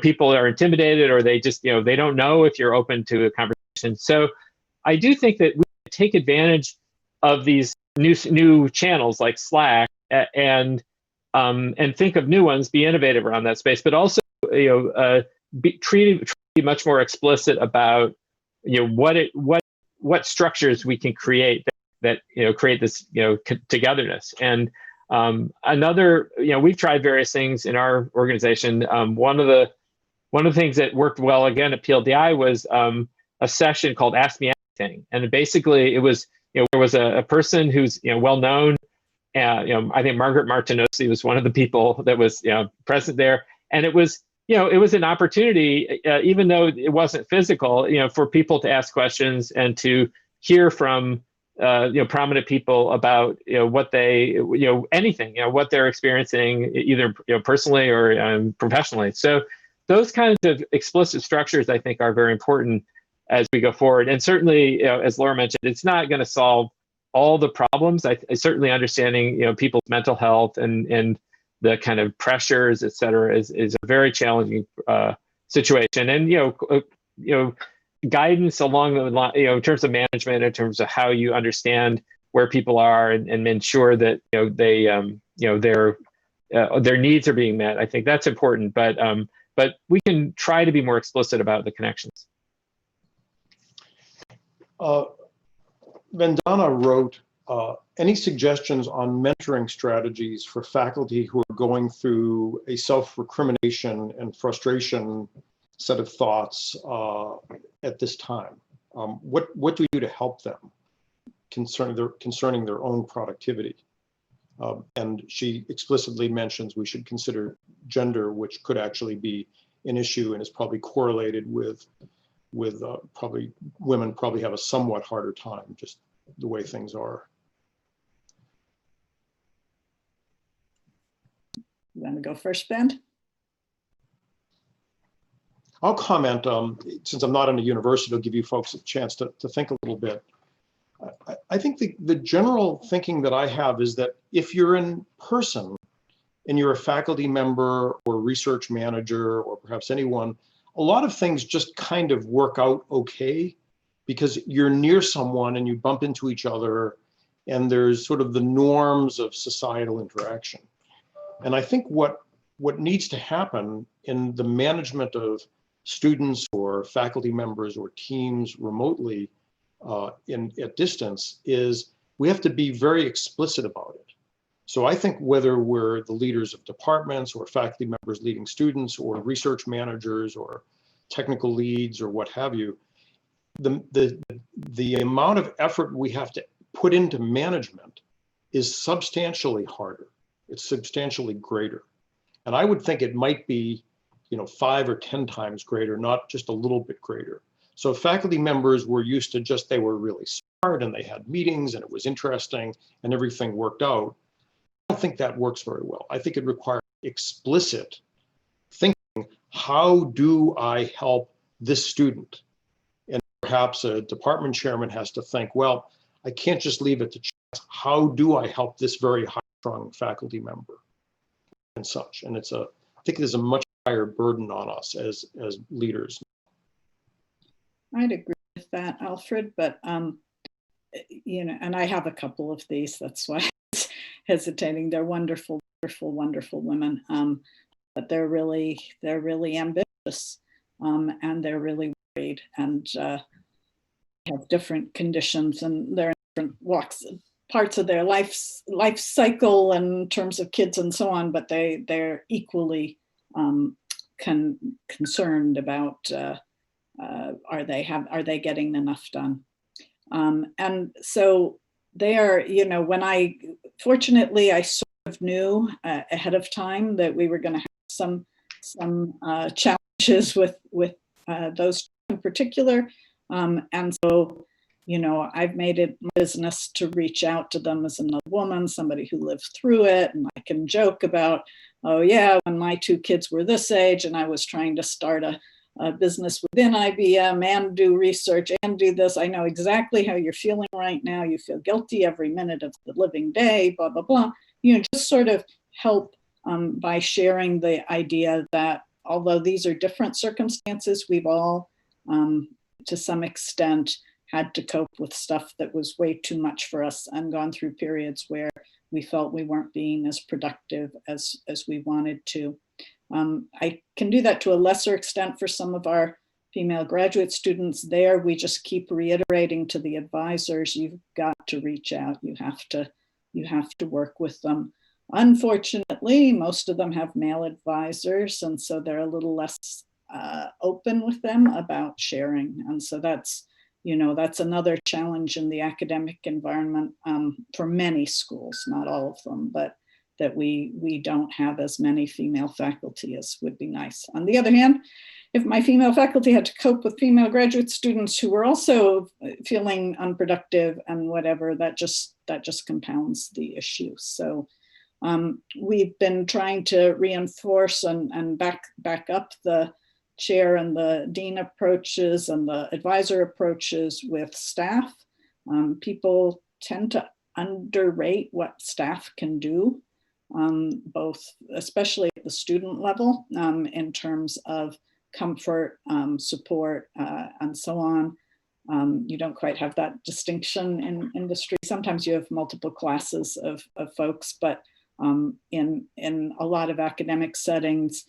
[SPEAKER 4] people are intimidated, or they just they don't know if you're open to a conversation. So I do think that we take advantage of these new channels like Slack, and think of new ones, be innovative around that space, but also try to be much more explicit about what structures we can create that create this togetherness. And another, we've tried various things in our organization. One of the things that worked well again at PLDI was a session called Ask Me Anything, and basically it was there was a person who's well known. I think Margaret Martinosi was one of the people that was present there, and it was an opportunity, even though it wasn't physical, for people to ask questions and to hear from prominent people about what they anything what they're experiencing, either personally or professionally. So those kinds of explicit structures, I think, are very important as we go forward. And certainly, as Laura mentioned, it's not going to solve all the problems. I certainly understanding people's mental health and the kind of pressures, et cetera, is a very challenging situation. And guidance along the line, in terms of management, in terms of how you understand where people are and ensure that they their needs are being met. I think that's important. But we can try to be more explicit about the connections.
[SPEAKER 1] Vandana wrote, any suggestions on mentoring strategies for faculty who are going through a self-recrimination and frustration set of thoughts at this time? What do we do to help them concerning their own productivity? And she explicitly mentions we should consider gender, which could actually be an issue and is probably correlated with probably women probably have a somewhat harder time, just the way things are.
[SPEAKER 2] You want to go first, Ben?
[SPEAKER 1] I'll comment, since I'm not in a university, I'll give you folks a chance to think a little bit. I think the general thinking that I have is that if you're in person and you're a faculty member or research manager or perhaps anyone, a lot of things just kind of work out okay because you're near someone and you bump into each other and there's sort of the norms of societal interaction. And I think what needs to happen in the management of students or faculty members or teams remotely at distance is we have to be very explicit about it. So I think whether we're the leaders of departments or faculty members leading students or research managers or technical leads or what have you, the amount of effort we have to put into management is substantially harder. It's substantially greater. And I would think it might be 5 or 10 times greater, not just a little bit greater. So if faculty members were used to they were really smart and they had meetings and it was interesting and everything worked out, I don't think that works very well. I think it requires explicit thinking. How do I help this student? And perhaps a department chairman has to think, well, I can't just leave it to chance. How do I help this very high-strung faculty member and such? And I think there's a much higher burden on us as leaders.
[SPEAKER 2] I'd agree with that, Alfred, but and I have a couple of these, that's why I was hesitating. They're wonderful, wonderful, wonderful women, but they're really ambitious, and they're really worried, and have different conditions, and they're in different parts of their life cycle in terms of kids and so on, but they're equally concerned about are they getting enough done? And so they are, fortunately I sort of knew ahead of time that we were going to have some challenges with those in particular. And so, I've made it my business to reach out to them as another woman, somebody who lived through it. And I can joke about, oh yeah, when my 2 kids were this age and I was trying to start a business within IBM and do research and do this, I know exactly how you're feeling right now. You feel guilty every minute of the living day, blah, blah, blah. Just sort of help by sharing the idea that although these are different circumstances, we've all, to some extent, had to cope with stuff that was way too much for us and gone through periods where we felt we weren't being as productive as we wanted to. I can do that to a lesser extent for some of our female graduate students. There, we just keep reiterating to the advisors, you've got to reach out. You have to work with them. Unfortunately, most of them have male advisors, and so they're a little less open with them about sharing. And so that's another challenge in the academic environment for many schools, not all of them, but that we don't have as many female faculty as would be nice. On the other hand, if my female faculty had to cope with female graduate students who were also feeling unproductive and whatever, that just compounds the issue. So we've been trying to reinforce and back up the chair and the dean approaches and the advisor approaches with staff. People tend to underrate what staff can do, both, especially at the student level, in terms of comfort, support, and so on. You don't quite have that distinction in industry. Sometimes you have multiple classes of folks, but in a lot of academic settings,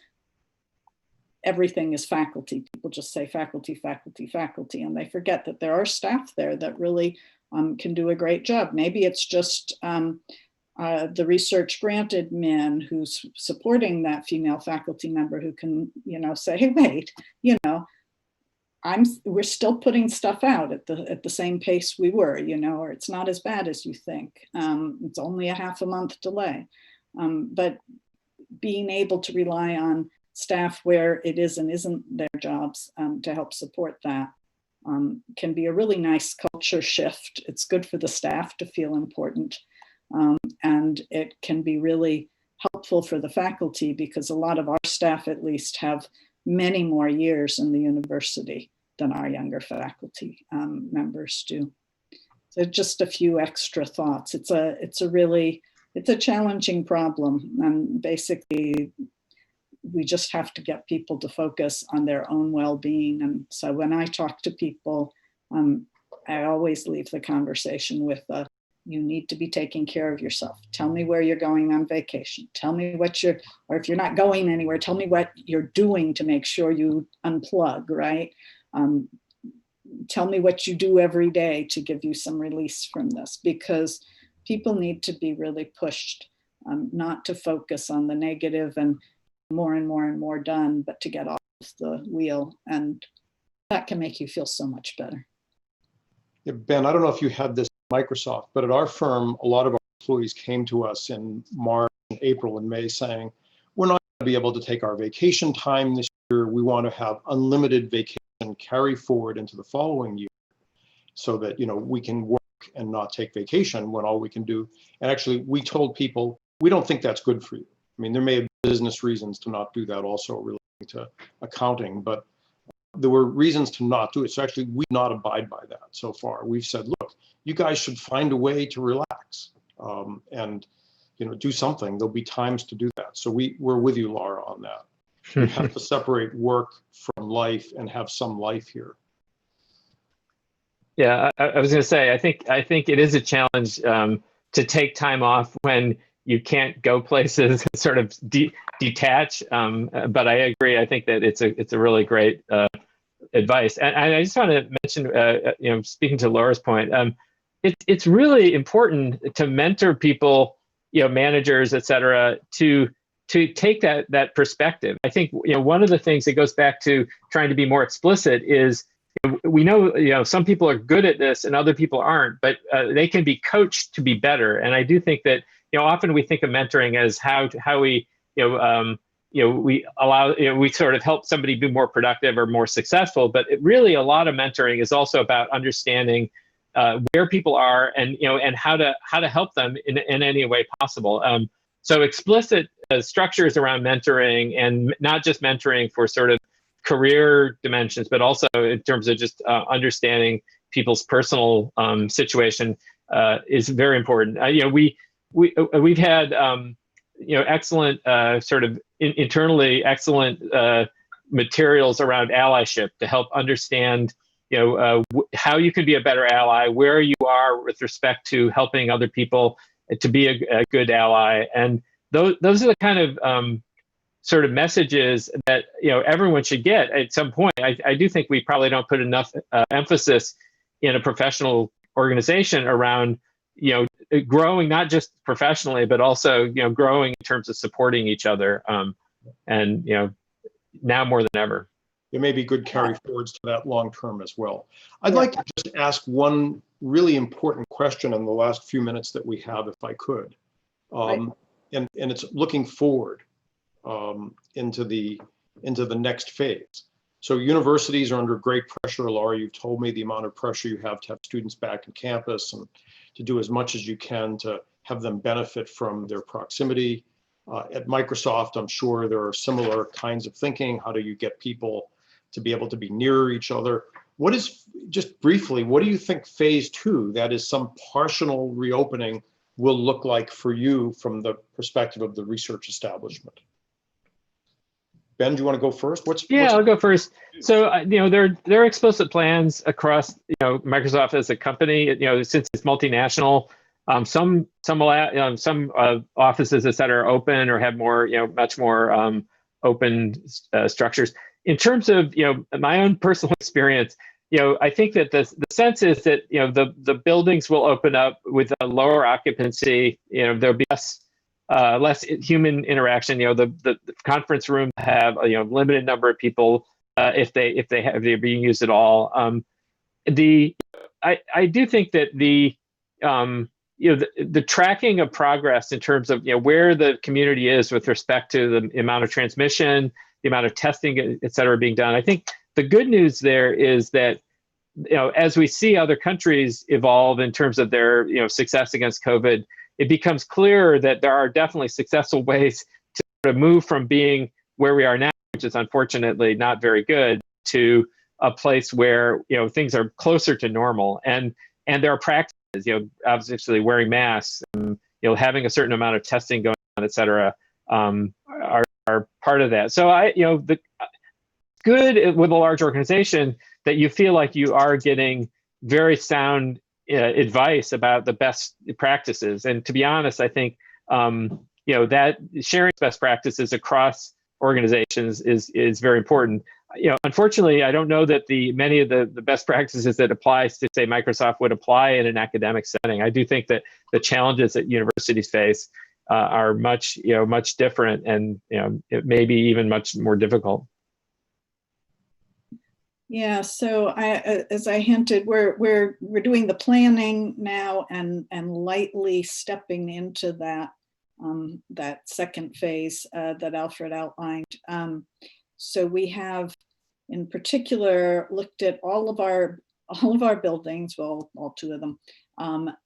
[SPEAKER 2] everything is faculty. People just say faculty, faculty, faculty, and they forget that there are staff there that really can do a great job. Maybe it's just the research grant admin who's supporting that female faculty member who can, say, hey, wait, we're still putting stuff out at the same pace we were, or it's not as bad as you think. It's only a half a month delay. But being able to rely on staff where it is and isn't their jobs to help support that can be a really nice culture shift. It's good for the staff to feel important. And it can be really helpful for the faculty because a lot of our staff at least have many more years in the university than our younger faculty members do. So just a few extra thoughts. It's a challenging problem, and basically we just have to get people to focus on their own well-being. And so when I talk to people, I always leave the conversation with you need to be taking care of yourself. Tell me where you're going on vacation. Tell me or if you're not going anywhere, tell me what you're doing to make sure you unplug, right? Tell me what you do every day to give you some release from this, because people need to be really pushed not to focus on the negative and more and more and more done, but to get off the wheel. And that can make you feel so much better.
[SPEAKER 1] Yeah, Ben, I don't know if you had this at Microsoft, but at our firm, a lot of our employees came to us in March, April, and May saying, we're not going to be able to take our vacation time this year. We want to have unlimited vacation carry forward into the following year so that, we can work and not take vacation when all we can do. And actually, we told people, we don't think that's good for you. I mean, there may have been business reasons to not do that also relating to accounting, but there were reasons to not do it. So actually, we not abide by that so far. We've said, look, you guys should find a way to relax and do something. There'll be times to do that. So we're with you, Laura, on that. We have to separate work from life and have some life here.
[SPEAKER 4] Yeah, I was going to say, I think it is a challenge to take time off when you can't go places, sort of detach. But I agree. I think that it's a really great advice. And I just want to mention, speaking to Laura's point, it's really important to mentor people, managers, et cetera, to take that perspective. I think one of the things that goes back to trying to be more explicit is we know some people are good at this and other people aren't, but they can be coached to be better. And I do think that often we think of mentoring as how we we allow we sort of help somebody be more productive or more successful, but really a lot of mentoring is also about understanding where people are and and how to help them in any way possible. So explicit structures around mentoring, and not just mentoring for sort of career dimensions, but also in terms of just understanding people's personal situation is very important. We've had excellent sort of internally excellent materials around allyship to help understand how you can be a better ally, where you are with respect to helping other people to be a good ally. And those are the kind of sort of messages that everyone should get at some point. I do think we probably don't put enough emphasis in a professional organization around growing, not just professionally, but also growing in terms of supporting each other. And now more than ever.
[SPEAKER 1] There may be good carry forwards to that long term as well. I'd like to just ask one really important question in the last few minutes that we have, if I could. And it's looking forward into the next phase. So universities are under great pressure. Laura, you've told me the amount of pressure you have to have students back on campus and to do as much as you can to have them benefit from their proximity. At Microsoft, I'm sure there are similar kinds of thinking. How do you get people to be able to be nearer each other? Just briefly, what do you think phase 2, that is some partial reopening, will look like for you from the perspective of the research establishment? Ben, do you want to go first?
[SPEAKER 4] I'll go first. So, there are explicit plans across, Microsoft as a company, since it's multinational. Some offices, et cetera, are open or have more, much more open structures. In terms of, my own personal experience, I think that the sense is that, the buildings will open up with a lower occupancy. There'll be less human interaction. The conference room have a limited number of people if they're being used at all. I do think that the tracking of progress in terms of where the community is with respect to the amount of transmission, the amount of testing, et cetera, being done. I think the good news there is that as we see other countries evolve in terms of their success against COVID, it becomes clearer that there are definitely successful ways to sort of move from being where we are now, which is unfortunately not very good, to a place where things are closer to normal. And there are practices, obviously wearing masks, having a certain amount of testing going on, et cetera, are part of that. So the good with a large organization that you feel like you are getting very sound advice about the best practices. And to be honest, I think that sharing best practices across organizations is very important. Unfortunately, I don't know that many of the best practices that applies to, say, Microsoft would apply in an academic setting. I do think that the challenges that universities face are much different, and it may be even much more difficult.
[SPEAKER 2] Yeah, so as I hinted, we're doing the planning now and lightly stepping into that second phase that Alfred outlined. So we have, in particular, looked at all of our buildings, well, all 2 of them,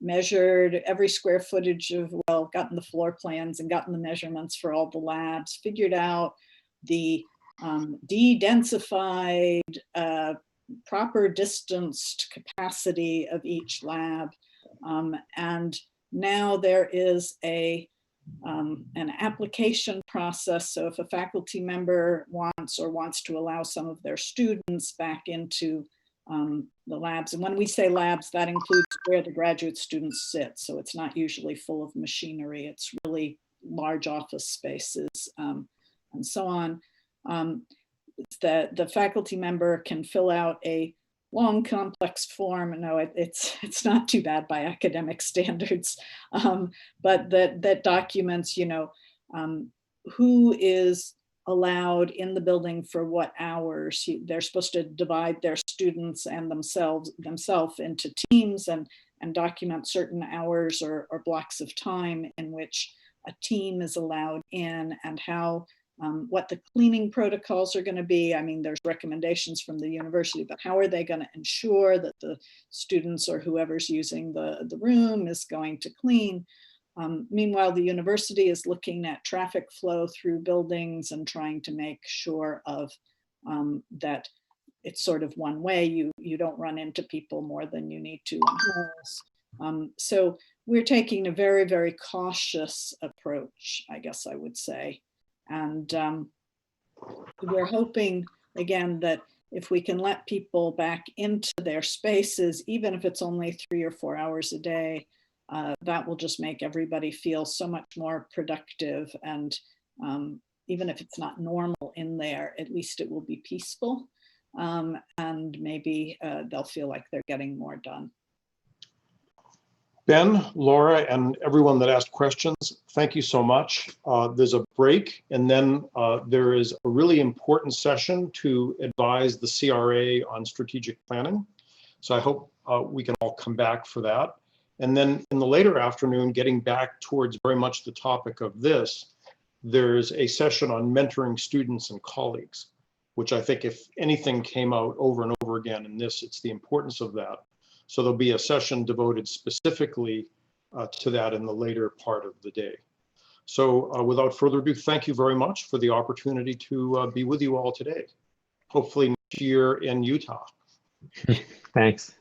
[SPEAKER 2] measured every square footage of, gotten the floor plans and gotten the measurements for all the labs, figured out the de-densified, proper distanced capacity of each lab. And now there is an application process. So if a faculty member wants to allow some of their students back into the labs, and when we say labs, that includes where the graduate students sit. So it's not usually full of machinery. It's really large office spaces and so on. The faculty member can fill out a long, complex form. No, it's not too bad by academic standards, but that documents, who is allowed in the building for what hours. They're supposed to divide their students and themselves into teams and document certain hours or blocks of time in which a team is allowed in, and how what the cleaning protocols are going to be. I mean, there's recommendations from the university, but how are they going to ensure that the students or whoever's using the room is going to clean? Meanwhile, the university is looking at traffic flow through buildings and trying to make sure of that it's sort of one way. You don't run into people more than you need to in halls. So we're taking a very, very cautious approach, I guess I would say. And we're hoping, again, that if we can let people back into their spaces, even if it's only 3 or 4 hours a day, that will just make everybody feel so much more productive. And even if it's not normal in there, at least it will be peaceful. And maybe they'll feel like they're getting more done.
[SPEAKER 1] Ben, Laura, and everyone that asked questions, thank you so much. There's a break, and then there is a really important session to advise the CRA on strategic planning. So I hope we can all come back for that. And then in the later afternoon, getting back towards very much the topic of this, there's a session on mentoring students and colleagues, which I think if anything came out over and over again in this, it's the importance of that. So there'll be a session devoted specifically to that in the later part of the day. So without further ado, thank you very much for the opportunity to be with you all today. Hopefully next year in Utah.
[SPEAKER 4] Thanks.